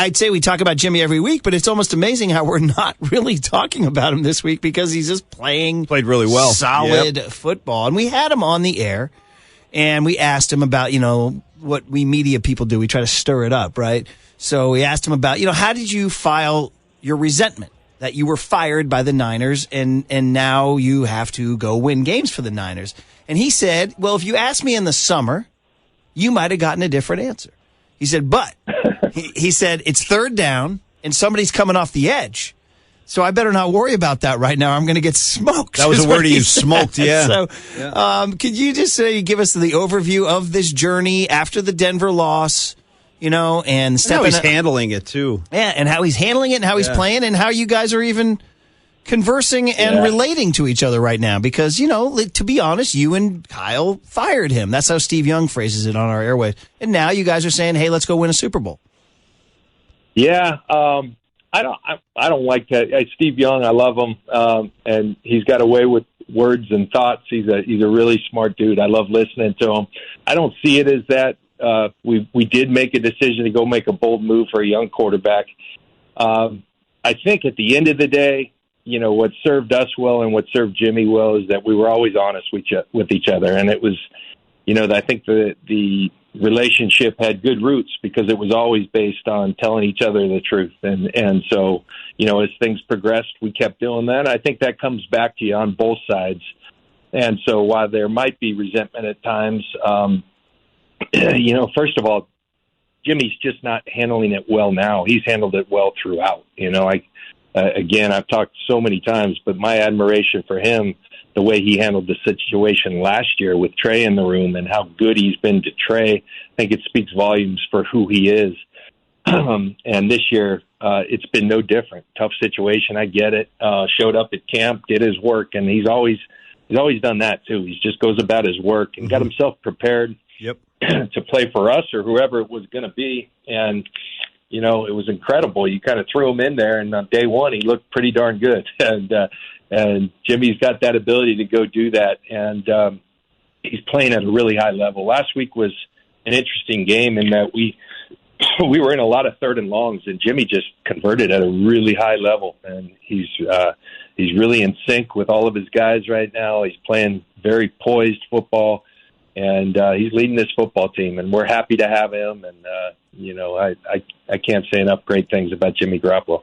I'd say we talk about Jimmy every week, but it's almost amazing how we're not really talking about him this week because he's just played really well, solid football. And we had him on the air, and we asked him about, what we media people do. We try to stir it up, right? So we asked him about, how did you file your resentment that you were fired by the Niners and now you have to go win games for the Niners? And he said, well, if you asked me in the summer, you might have gotten a different answer. He said, but he said, it's third down and somebody's coming off the edge. So I better not worry about that right now. I'm going to get smoked. That was a word he used, smoked, yeah. So could you just give us the overview of this journey after the Denver loss, and how he's handling it, too. Yeah, and how he's handling it and how he's playing and how you guys are even conversing and relating to each other right now because, to be honest, you and Kyle fired him. That's how Steve Young phrases it on our airwaves. And now you guys are saying, hey, let's go win a Super Bowl. Yeah, I don't like that. Steve Young, I love him, and he's got a way with words and thoughts. He's a really smart dude. I love listening to him. I don't see it as that. We did make a decision to go make a bold move for a young quarterback. I think at the end of the day, what served us well and what served Jimmy well is that we were always honest with each other. And it was, I think the relationship had good roots because it was always based on telling each other the truth. And so, as things progressed, we kept doing that. I think that comes back to you on both sides. And so while there might be resentment at times, first of all, Jimmy's just not handling it well now. He's handled it well throughout. Again, I've talked so many times, but my admiration for him, the way he handled the situation last year with Trey in the room and how good he's been to Trey, I think it speaks volumes for who he is. And this year, it's been no different. Tough situation, I get it. Showed up at camp, did his work, and he's always done that too. He just goes about his work and got himself prepared to play for us or whoever it was going to be. And it was incredible. You kind of threw him in there, and on day one, he looked pretty darn good. And Jimmy's got that ability to go do that, and he's playing at a really high level. Last week was an interesting game in that we were in a lot of third and longs, and Jimmy just converted at a really high level, and he's really in sync with all of his guys right now. He's playing very poised football, and he's leading this football team, and we're happy to have him. And I can't say enough great things about Jimmy Garoppolo.